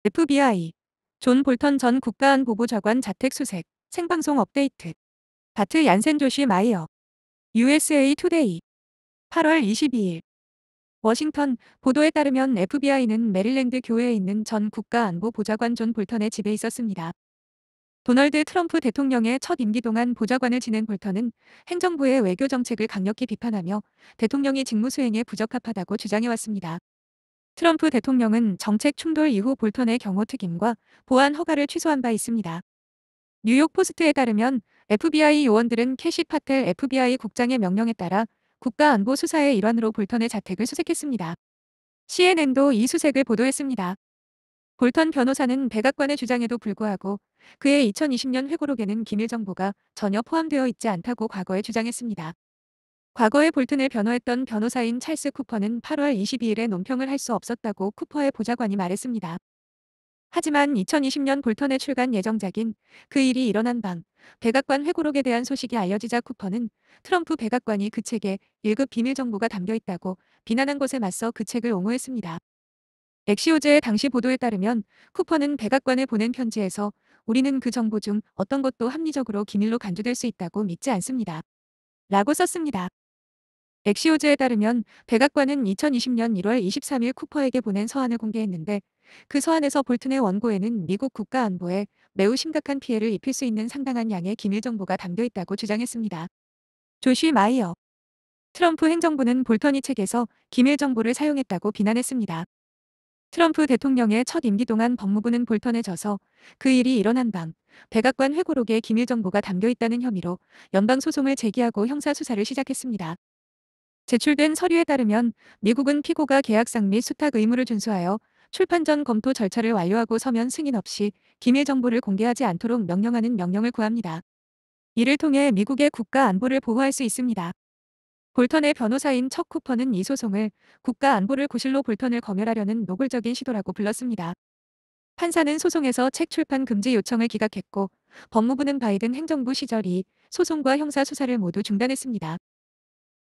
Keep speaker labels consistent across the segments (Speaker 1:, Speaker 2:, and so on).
Speaker 1: FBI 존 볼턴 전 국가안보보좌관 자택 수색 생방송 업데이트. 바트 얀센 조시 마이어 USA 투데이 8월 22일 워싱턴 보도에 따르면 FBI는 메릴랜드 교회에 있는 전 국가안보보좌관 존 볼턴의 집에 있었습니다. 도널드 트럼프 대통령의 첫 임기 동안 보좌관을 지낸 볼턴은 행정부의 외교 정책을 강력히 비판하며 대통령이 직무 수행에 부적합하다고 주장해왔습니다. 트럼프 대통령은 정책 충돌 이후 볼턴의 경호 특임과 보안 허가를 취소한 바 있습니다. 뉴욕 포스트에 따르면 FBI 요원들은 캐시 파텔 FBI 국장의 명령에 따라 국가안보 수사의 일환으로 볼턴의 자택을 수색했습니다. CNN도 이 수색을 보도했습니다. 볼턴 변호사는 백악관의 주장에도 불구하고 그의 2020년 회고록에는 기밀 정보가 전혀 포함되어 있지 않다고 과거에 주장했습니다. 과거에 볼튼을 변호했던 변호사인 찰스 쿠퍼는 8월 22일에 논평을 할 수 없었다고 쿠퍼의 보좌관이 말했습니다. 하지만 2020년 볼턴의 출간 예정작인 그 일이 일어난 밤, 백악관 회고록에 대한 소식이 알려지자 쿠퍼는 트럼프 백악관이 그 책에 1급 비밀 정보가 담겨 있다고 비난한 것에 맞서 그 책을 옹호했습니다. 엑시오즈의 당시 보도에 따르면 쿠퍼는 백악관에 보낸 편지에서 우리는 그 정보 중 어떤 것도 합리적으로 기밀로 간주될 수 있다고 믿지 않습니다. 라고 썼습니다. 엑시오즈에 따르면 백악관은 2020년 1월 23일 쿠퍼에게 보낸 서한을 공개했는데 그 서한에서 볼튼의 원고에는 미국 국가안보에 매우 심각한 피해를 입힐 수 있는 상당한 양의 기밀 정보가 담겨 있다고 주장했습니다. 조시 마이어 트럼프 행정부는 볼턴이 책에서 기밀 정보를 사용했다고 비난했습니다. 트럼프 대통령의 첫 임기 동안 법무부는 볼턴에 져서 그 일이 일어난 밤 백악관 회고록에 기밀 정보가 담겨 있다는 혐의로 연방 소송을 제기하고 형사 수사를 시작했습니다. 제출된 서류에 따르면 미국은 피고가 계약상 및 수탁 의무를 준수하여 출판 전 검토 절차를 완료하고 서면 승인 없이 기밀 정보를 공개하지 않도록 명령하는 명령을 구합니다. 이를 통해 미국의 국가 안보를 보호할 수 있습니다. 볼턴의 변호사인 척 쿠퍼는 이 소송을 국가 안보를 구실로 볼턴을 검열하려는 노골적인 시도라고 불렀습니다. 판사는 소송에서 책 출판 금지 요청을 기각했고 법무부는 바이든 행정부 시절 이 소송과 형사 수사를 모두 중단했습니다.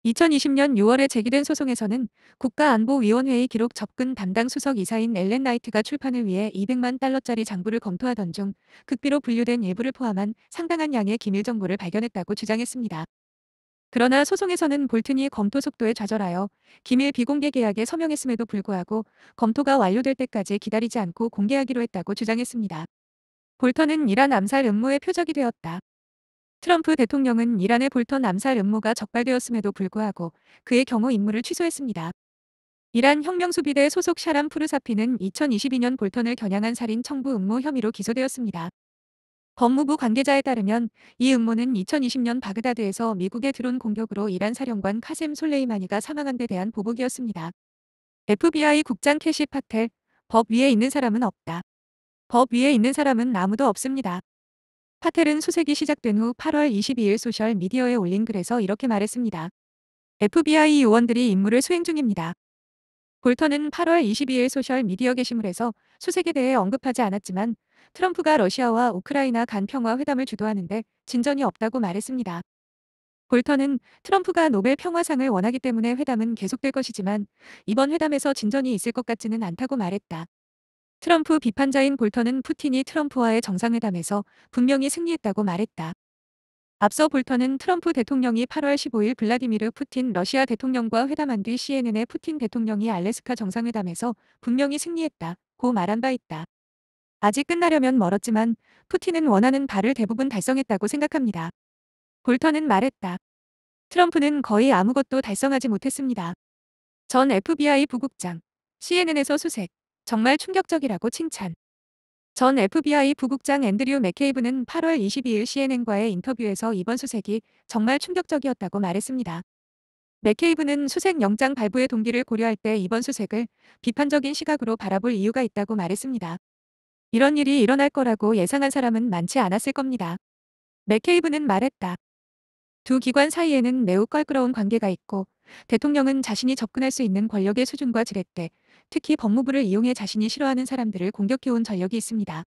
Speaker 1: 2020년 6월에 제기된 소송에서는 국가안보위원회의 기록 접근 담당 수석 이사인 엘렌 나이트가 출판을 위해 200만 달러짜리 장부를 검토하던 중 극비로 분류된 일부를 포함한 상당한 양의 기밀 정보를 발견했다고 주장했습니다. 그러나 소송에서는 볼튼이 검토 속도에 좌절하여 기밀 비공개 계약에 서명했음에도 불구하고 검토가 완료될 때까지 기다리지 않고 공개하기로 했다고 주장했습니다. 볼턴은 이란 암살 음모의 표적이 되었다. 트럼프 대통령은 이란의 볼턴 암살 음모가 적발되었음에도 불구하고 그의 경호 임무를 취소했습니다. 이란 혁명수비대 소속 샤람 푸르사피는 2022년 볼턴을 겨냥한 살인 청부 음모 혐의로 기소되었습니다. 법무부 관계자에 따르면 이 음모는 2020년 바그다드에서 미국의 드론 공격으로 이란 사령관 카셈 솔레이마니가 사망한 데 대한 보복이었습니다. FBI 국장 캐시 파텔, 법 위에 있는 사람은 없다. 법 위에 있는 사람은 아무도 없습니다. 파텔은 수색이 시작된 후 8월 22일 소셜 미디어에 올린 글에서 이렇게 말했습니다. FBI 요원들이 임무를 수행 중입니다. 볼턴은 8월 22일 소셜 미디어 게시물에서 수색에 대해 언급하지 않았지만 트럼프가 러시아와 우크라이나 간 평화 회담을 주도하는데 진전이 없다고 말했습니다. 볼턴은 트럼프가 노벨 평화상을 원하기 때문에 회담은 계속될 것이지만 이번 회담에서 진전이 있을 것 같지는 않다고 말했다. 트럼프 비판자인 볼턴은 푸틴이 트럼프와의 정상회담에서 분명히 승리했다고 말했다. 앞서 볼턴은 트럼프 대통령이 8월 15일 블라디미르 푸틴 러시아 대통령과 회담한 뒤 CNN의 푸틴 대통령이 알래스카 정상회담에서 분명히 승리했다고 말한 바 있다. 아직 끝나려면 멀었지만 푸틴은 원하는 바를 대부분 달성했다고 생각합니다. 볼턴은 말했다. 트럼프는 거의 아무것도 달성하지 못했습니다. 전 FBI 부국장, CNN에서 수색, 정말 충격적이라고 칭찬. 전 FBI 부국장 앤드류 맥케이브는 8월 22일 CNN과의 인터뷰에서 이번 수색이 정말 충격적이었다고 말했습니다. 맥케이브는 수색 영장 발부의 동기를 고려할 때 이번 수색을 비판적인 시각으로 바라볼 이유가 있다고 말했습니다. 이런 일이 일어날 거라고 예상한 사람은 많지 않았을 겁니다. 맥케이브는 말했다. 두 기관 사이에는 매우 껄끄러운 관계가 있고 대통령은 자신이 접근할 수 있는 권력의 수준과 지렛대, 특히 법무부를 이용해 자신이 싫어하는 사람들을 공격해온 전력이 있습니다.